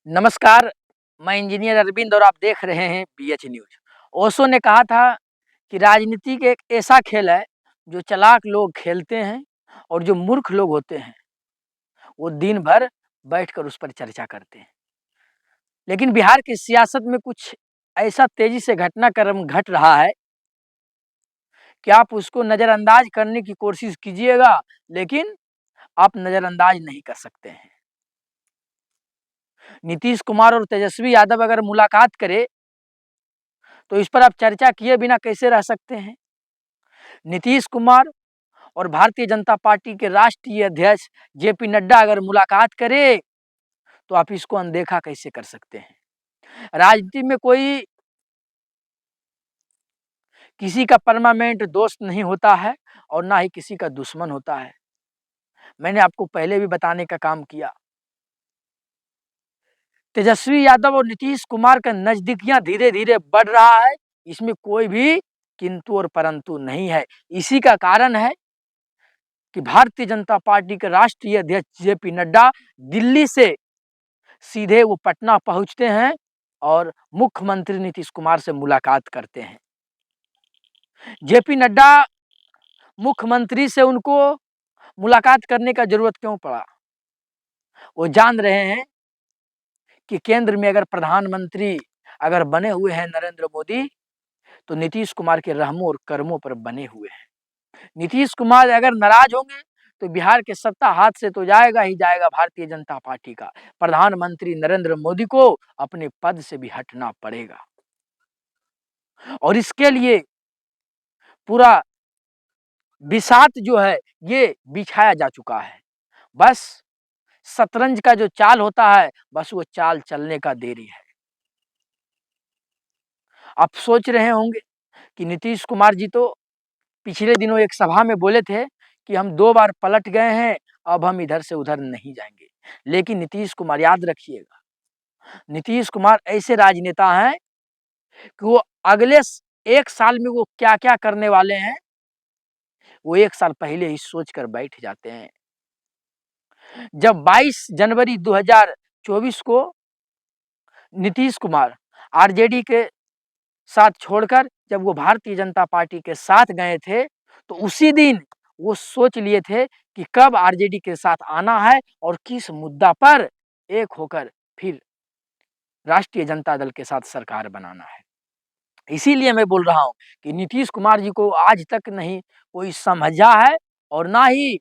नमस्कार, मैं इंजीनियर अरविंद और आप देख रहे हैं बीएच न्यूज। ओशो ने कहा था कि राजनीति एक ऐसा खेल है जो चालाक लोग खेलते हैं और जो मूर्ख लोग होते हैं वो दिन भर बैठकर उस पर चर्चा करते हैं। लेकिन बिहार की सियासत में कुछ ऐसा तेजी से घटनाक्रम घट रहा है कि आप उसको नज़रअंदाज करने की कोशिश कीजिएगा, लेकिन आप नज़रअंदाज नहीं कर सकते हैं। नीतीश कुमार और तेजस्वी यादव अगर मुलाकात करे तो इस पर आप चर्चा किए बिना कैसे रह सकते हैं। नीतीश कुमार और भारतीय जनता पार्टी के राष्ट्रीय अध्यक्ष जेपी नड्डा अगर मुलाकात करे तो आप इसको अनदेखा कैसे कर सकते हैं। राजनीति में कोई किसी का परमानेंट दोस्त नहीं होता है और ना ही किसी का दुश्मन होता है। मैंने आपको पहले भी बताने का काम किया। तेजस्वी यादव और नीतीश कुमार का नजदीकियां धीरे धीरे बढ़ रहा है, इसमें कोई भी किंतु और परंतु नहीं है। इसी का कारण है कि भारतीय जनता पार्टी के राष्ट्रीय अध्यक्ष जेपी नड्डा दिल्ली से सीधे वो पटना पहुंचते हैं और मुख्यमंत्री नीतीश कुमार से मुलाकात करते हैं। जेपी नड्डा मुख्यमंत्री से उनको मुलाकात करने का जरूरत क्यों पड़ा? वो जान रहे हैं कि केंद्र में अगर प्रधानमंत्री अगर बने हुए हैं नरेंद्र मोदी, तो नीतीश कुमार के रहमों और कर्मों पर बने हुए हैं। नीतीश कुमार अगर नाराज होंगे तो बिहार के सत्ता हाथ से तो जाएगा ही जाएगा भारतीय जनता पार्टी का। प्रधानमंत्री नरेंद्र मोदी को अपने पद से भी हटना पड़ेगा और इसके लिए पूरा बिसात जो है ये बिछाया जा चुका है। बस शतरंज का जो चाल होता है, बस वो चाल चलने का देरी है। आप सोच रहे होंगे कि नीतीश कुमार जी तो पिछले दिनों एक सभा में बोले थे कि हम 2 बार पलट गए हैं, अब हम इधर से उधर नहीं जाएंगे। लेकिन नीतीश कुमार याद रखिएगा, नीतीश कुमार ऐसे राजनेता हैं कि वो अगले 1 साल में वो क्या-क्या करने वाले हैं, वो 1 साल पहले ही सोच कर बैठ जाते हैं। जब 22 जनवरी 2024 को नीतीश कुमार आरजेडी के साथ छोड़कर जब वो भारतीय जनता पार्टी के साथ गए थे, तो उसी दिन वो सोच लिए थे कि कब आरजेडी के साथ आना है और किस मुद्दा पर एक होकर फिर राष्ट्रीय जनता दल के साथ सरकार बनाना है। इसीलिए मैं बोल रहा हूँ कि नीतीश कुमार जी को आज तक नहीं कोई समझा है और ना ही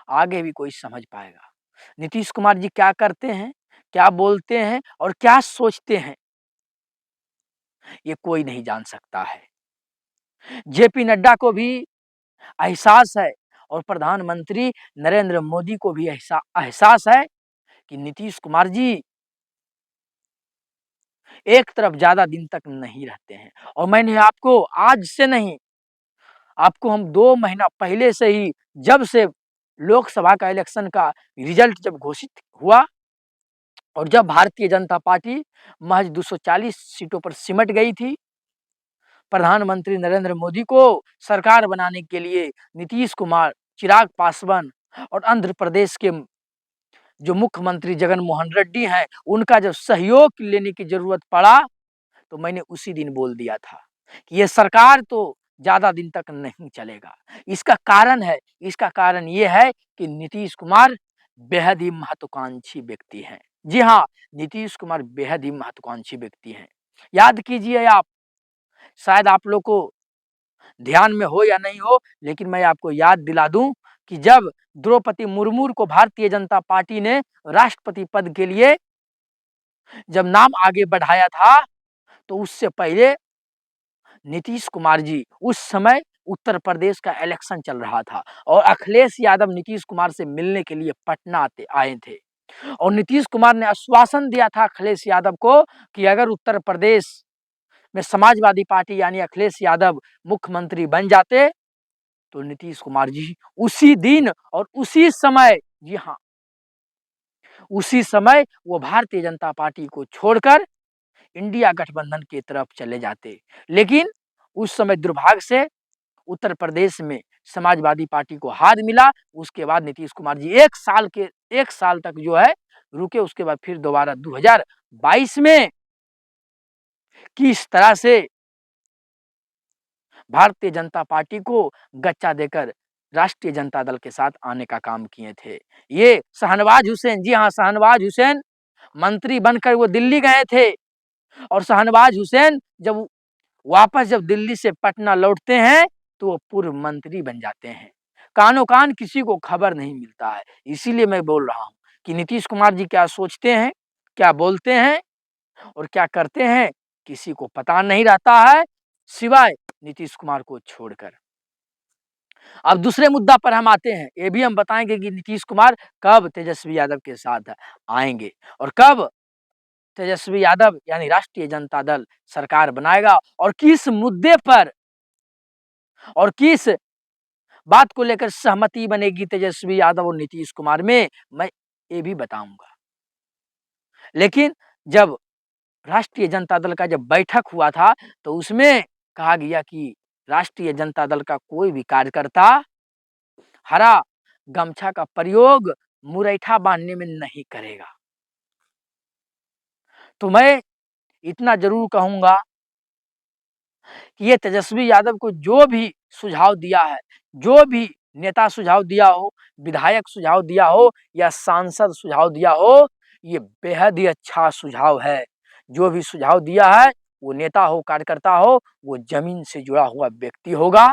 आगे भी कोई समझ पाएगा। नीतीश कुमार जी क्या करते हैं, क्या बोलते हैं और क्या सोचते हैं, ये कोई नहीं जान सकता है। जेपी नड्डा को भी एहसास है और प्रधानमंत्री नरेंद्र मोदी को भी एहसास है कि नीतीश कुमार जी एक तरफ ज़्यादा दिन तक नहीं रहते हैं। और मैंने आपको आज से नहीं, आपको हम 2 महीना पहले से ही, जब से लोकसभा का इलेक्शन का रिजल्ट जब घोषित हुआ और जब भारतीय जनता पार्टी महज 240 सीटों पर सिमट गई थी, प्रधानमंत्री नरेंद्र मोदी को सरकार बनाने के लिए नीतीश कुमार, चिराग पासवान और आंध्र प्रदेश के जो मुख्यमंत्री जगन मोहन रेड्डी हैं, उनका जब सहयोग लेने की जरूरत पड़ा, तो मैंने उसी दिन बोल दिया था कि ये सरकार तो ज़्यादा दिन तक नहीं चलेगा। इसका कारण ये है कि नीतीश कुमार बेहद ही महत्वाकांक्षी व्यक्ति हैं। जी हाँ, नीतीश कुमार बेहद ही महत्वाकांक्षी व्यक्ति हैं। याद कीजिए आप, शायद आप लोग को ध्यान में हो या नहीं हो, लेकिन मैं आपको याद दिला दूं कि जब द्रौपदी मुर्मू को भारतीय जनता पार्टी ने राष्ट्रपति पद के लिए जब नाम आगे बढ़ाया था, तो उससे पहले नीतीश कुमार जी, उस समय उत्तर प्रदेश का इलेक्शन चल रहा था और अखिलेश यादव नीतीश कुमार से मिलने के लिए पटना आए थे और नीतीश कुमार ने आश्वासन दिया था अखिलेश यादव को कि अगर उत्तर प्रदेश में समाजवादी पार्टी यानी अखिलेश यादव मुख्यमंत्री बन जाते, तो नीतीश कुमार जी उसी दिन और उसी समय, जी हाँ, उसी समय वो भारतीय जनता पार्टी को छोड़कर इंडिया गठबंधन की तरफ चले जाते। लेकिन उस समय दुर्भाग्य से उत्तर प्रदेश में समाजवादी पार्टी को हार मिला। उसके बाद नीतीश कुमार जी 1 साल के 1 साल तक जो है रुके, उसके बाद फिर दोबारा 2022 में किस तरह से भारतीय जनता पार्टी को गच्चा देकर राष्ट्रीय जनता दल के साथ आने का काम किए थे। ये शाहनवाज हुसैन, जी हाँ, शाहनवाज हुसैन मंत्री बनकर वो दिल्ली गए थे और शाहनवाज हुसैन जब वापस जब दिल्ली से पटना लौटते हैं तो वो पूर्व मंत्री बन जाते हैं। कानो-कान किसी को खबर नहीं मिलता है। इसीलिए मैं बोल रहा हूँ कि नीतीश कुमार जी क्या सोचते हैं, क्या बोलते हैं और क्या करते हैं, किसी को पता नहीं रहता है, सिवाय नीतीश कुमार को छोड़कर। अब दूसरे मुद्दा पर हम आते हैं, ये भी हम बताएँगे कि नीतीश कुमार कब तेजस्वी यादव के साथ आएँगे और कब तेजस्वी यादव यानी राष्ट्रीय जनता दल सरकार बनाएगा और किस मुद्दे पर और किस बात को लेकर सहमति बनेगी तेजस्वी यादव और नीतीश कुमार में, मैं ये भी बताऊँगा। लेकिन जब राष्ट्रीय जनता दल का जब बैठक हुआ था, तो उसमें कहा गया कि राष्ट्रीय जनता दल का कोई भी कार्यकर्ता हरा गमछा का प्रयोग मुरैठा बाँधने में नहीं करेगा। तो मैं इतना ज़रूर कहूँगा कि ये तेजस्वी यादव को जो भी सुझाव दिया है, जो भी नेता सुझाव दिया हो, विधायक सुझाव दिया हो या सांसद सुझाव दिया हो, ये बेहद ही अच्छा सुझाव है। जो भी सुझाव दिया है, वो नेता हो, कार्यकर्ता हो, वो ज़मीन से जुड़ा हुआ व्यक्ति होगा।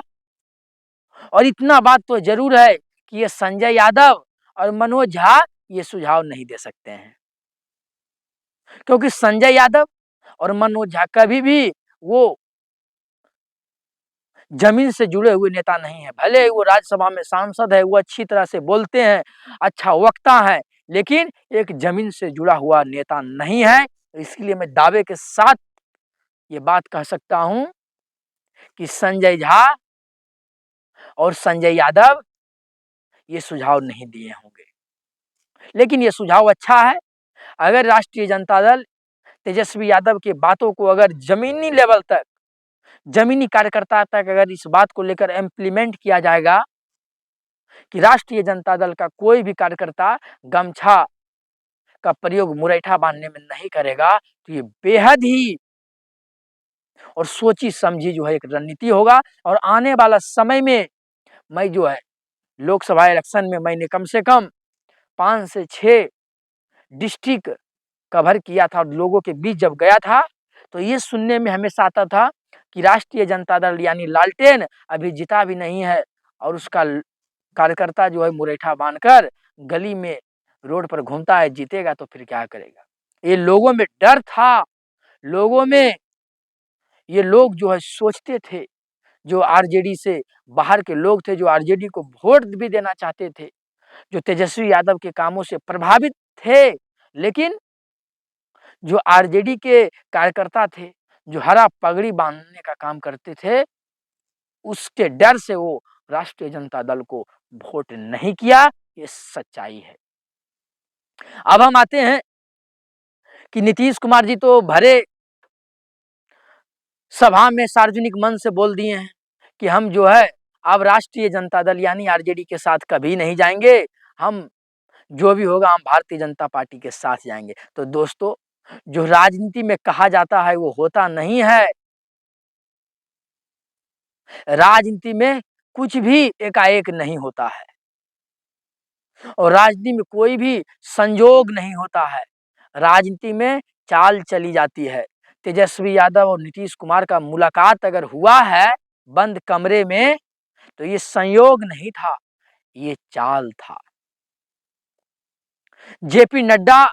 और इतना बात तो ज़रूर है कि ये संजय यादव और मनोज झा ये सुझाव नहीं दे सकते हैं। क्योंकि संजय यादव और मनोज झा कभी भी वो ज़मीन से जुड़े हुए नेता नहीं है। भले ही वो राज्यसभा में सांसद है, वो अच्छी तरह से बोलते हैं, अच्छा वक्ता है, लेकिन एक ज़मीन से जुड़ा हुआ नेता नहीं है। इसलिए मैं दावे के साथ ये बात कह सकता हूँ कि संजय झा और संजय यादव ये सुझाव नहीं दिए होंगे। लेकिन ये सुझाव अच्छा है, अगर राष्ट्रीय जनता दल तेजस्वी यादव की बातों को अगर ज़मीनी लेवल तक, ज़मीनी कार्यकर्ता तक अगर इस बात को लेकर इम्प्लीमेंट किया जाएगा कि राष्ट्रीय जनता दल का कोई भी कार्यकर्ता गमछा का प्रयोग मुरैठा बाँधने में नहीं करेगा, तो ये बेहद ही और सोची-समझी जो है एक रणनीति होगा और आने वाला समय में मैं जो है लोकसभा इलेक्शन में मैंने कम से कम 5 से 6 डिस्ट्रिक्ट कवर किया था और लोगों के बीच जब गया था, तो ये सुनने में हमेशा आता था कि राष्ट्रीय जनता दल यानी लालटेन अभी जीता भी नहीं है और उसका कार्यकर्ता जो है मुरैठा बांधकर गली में रोड पर घूमता है, जीतेगा तो फिर क्या करेगा। ये लोगों में डर था, लोगों में ये लोग जो है सोचते थे, जो आरजेडी से बाहर के लोग थे, जो आरजेडी को वोट भी देना चाहते थे, जो तेजस्वी यादव के कामों से प्रभावित थे, लेकिन जो आरजेडी के कार्यकर्ता थे, जो हरा पगड़ी बांधने का काम करते थे, उसके डर से वो राष्ट्रीय जनता दल को वोट नहीं किया, ये सच्चाई है। अब हम आते हैं कि नीतीश कुमार जी तो भरे सभा में सार्वजनिक मंच से बोल दिए हैं कि हम जो है अब राष्ट्रीय जनता दल यानी आरजेडी के साथ कभी नहीं जाएँगे, हम जो भी होगा हम भारतीय जनता पार्टी के साथ जाएँगे। तो दोस्तों, जो राजनीति में कहा जाता है वो होता नहीं है। राजनीति में कुछ भी एकाएक नहीं होता है और राजनीति में कोई भी संजोग नहीं होता है। राजनीति में चाल चली जाती है। तेजस्वी यादव और नीतीश कुमार का मुलाकात अगर हुआ है बंद कमरे में, तो ये संयोग नहीं था, ये चाल था। जेपी नड्डा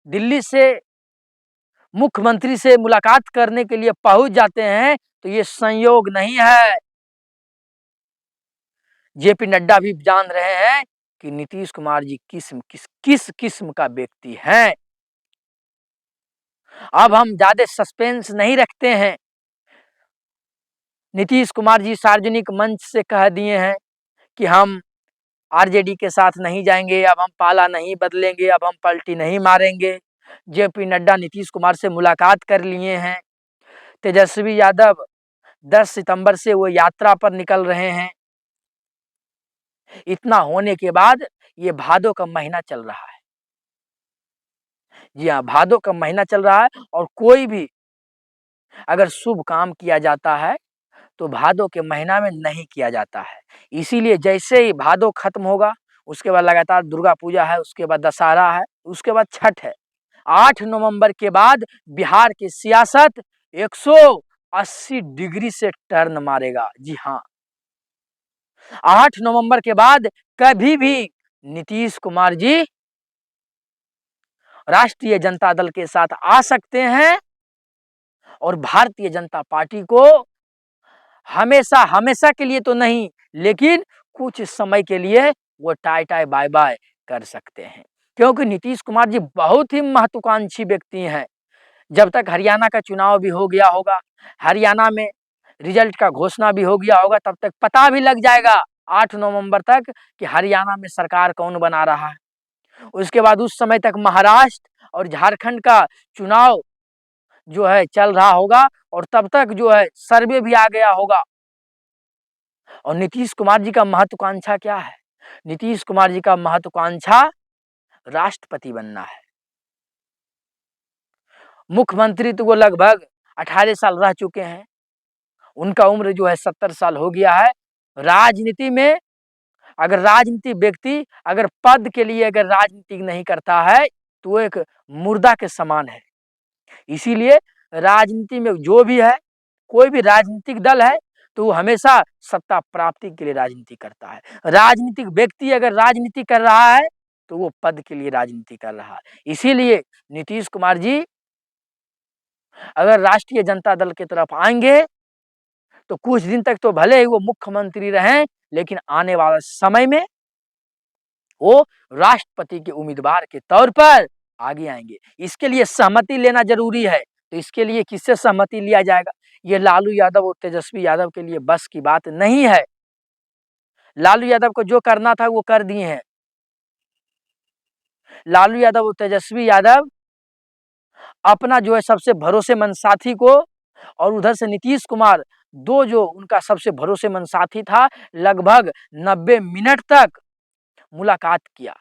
दिल्ली से मुख्यमंत्री से मुलाकात करने के लिए पहुंच जाते हैं, तो ये संयोग नहीं है। जेपी नड्डा भी जान रहे हैं कि नीतीश कुमार जी किस किस्म का व्यक्ति हैं। अब हम ज़्यादा सस्पेंस नहीं रखते हैं। नीतीश कुमार जी सार्वजनिक मंच से कह दिए हैं कि हम आरजेडी के साथ नहीं जाएँगे, अब हम पाला नहीं बदलेंगे, अब हम पलटी नहीं मारेंगे। जेपी नड्डा नीतीश कुमार से मुलाकात कर लिए हैं। तेजस्वी यादव 10 सितंबर से वो यात्रा पर निकल रहे हैं। इतना होने के बाद ये भादों का महीना चल रहा है। जी हाँ, भादों का महीना चल रहा है और कोई भी अगर शुभ काम किया जाता है तो भादों के महीना में नहीं किया जाता है। इसीलिए जैसे ही भादों खत्म होगा, उसके बाद लगातार दुर्गा पूजा है, उसके बाद दशहरा है, उसके बाद छठ है। 8 नवंबर के बाद बिहार की सियासत 180 डिग्री से टर्न मारेगा। जी हाँ, 8 नवंबर के बाद कभी भी नीतीश कुमार जी राष्ट्रीय जनता दल के साथ आ सकते हैं और भारतीय जनता पार्टी को हमेशा हमेशा के लिए तो नहीं, लेकिन कुछ समय के लिए वो टाई टाई बाय बाय कर सकते हैं, क्योंकि नीतीश कुमार जी बहुत ही महत्वाकांक्षी व्यक्ति हैं। जब तक हरियाणा का चुनाव भी हो गया होगा, हरियाणा में रिजल्ट का घोषणा भी हो गया होगा, तब तक पता भी लग जाएगा 8 नवंबर तक कि हरियाणा में सरकार कौन बना रहा है। उसके बाद उस समय तक महाराष्ट्र और झारखंड का चुनाव जो है चल रहा होगा और तब तक जो है सर्वे भी आ गया होगा। और नीतीश कुमार जी का महत्वाकांक्षा क्या है? नीतीश कुमार जी का महत्वाकांक्षा राष्ट्रपति बनना है। मुख्यमंत्री तो वो लगभग 18 साल रह चुके हैं, उनका उम्र जो है 70 साल हो गया है। राजनीति में अगर राजनीति व्यक्ति अगर पद के लिए अगर राजनीति नहीं करता है तो वो एक मुर्दा के समान है। इसीलिए राजनीति में जो भी है, कोई भी राजनीतिक दल है तो वो हमेशा सत्ता प्राप्ति के लिए राजनीति करता है। राजनीतिक व्यक्ति अगर राजनीति कर रहा है तो वो पद के लिए राजनीति कर रहा है। इसीलिए नीतीश कुमार जी अगर राष्ट्रीय जनता दल की तरफ आएंगे तो कुछ दिन तक तो भले ही वो मुख्यमंत्री रहें, लेकिन आने वाले समय में वो राष्ट्रपति के उम्मीदवार के तौर पर आगे आएंगे। इसके लिए सहमति लेना जरूरी है, तो इसके लिए किससे सहमति लिया जाएगा? ये लालू यादव और तेजस्वी यादव के लिए बस की बात नहीं है। लालू यादव को जो करना था वो कर दिए हैं। लालू यादव और तेजस्वी यादव अपना जो है सबसे भरोसेमंद साथी को और उधर से नीतीश कुमार, दो जो उनका सबसे भरोसेमंद साथी था, लगभग 90 मिनट तक मुलाकात किया।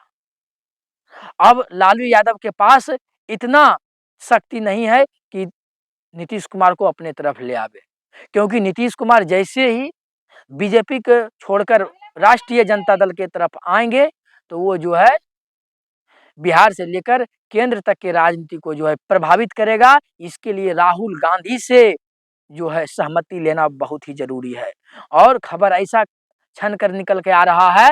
अब लालू यादव के पास इतना शक्ति नहीं है कि नीतीश कुमार को अपने तरफ ले आवे, क्योंकि नीतीश कुमार जैसे ही बीजेपी को छोड़कर राष्ट्रीय जनता दल के तरफ आएंगे तो वो जो है बिहार से लेकर केंद्र तक के राजनीति को जो है प्रभावित करेगा। इसके लिए राहुल गांधी से जो है सहमति लेना बहुत ही जरूरी है। और खबर ऐसा छन कर निकल के आ रहा है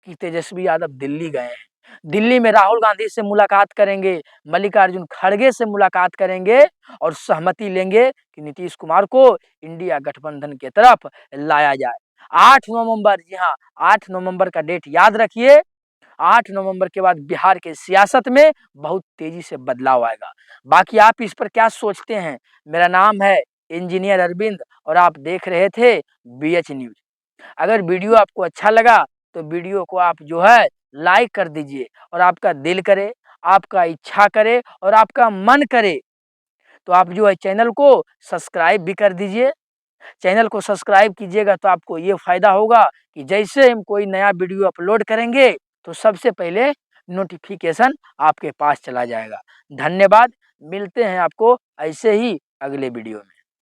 कि तेजस्वी यादव दिल्ली गए हैं। दिल्ली में राहुल गांधी से मुलाकात करेंगे, मल्लिकार्जुन खड़गे से मुलाकात करेंगे और सहमति लेंगे कि नीतीश कुमार को इंडिया गठबंधन के तरफ लाया जाए। 8 नवंबर, जी हाँ, 8 नवंबर का डेट याद रखिए। 8 नवंबर के बाद बिहार के सियासत में बहुत तेजी से बदलाव आएगा। बाकी आप इस पर क्या सोचते हैं? मेरा नाम है इंजीनियर अरविंद और आप देख रहे थे बीएच न्यूज। अगर वीडियो आपको अच्छा लगा तो वीडियो को आप जो है लाइक कर दीजिए, और आपका दिल करे, आपका इच्छा करे और आपका मन करे तो आप जो है चैनल को सब्सक्राइब भी कर दीजिए। चैनल को सब्सक्राइब कीजिएगा तो आपको ये फायदा होगा कि जैसे हम कोई नया वीडियो अपलोड करेंगे तो सबसे पहले नोटिफिकेशन आपके पास चला जाएगा। धन्यवाद, मिलते हैं आपको ऐसे ही अगले वीडियो में।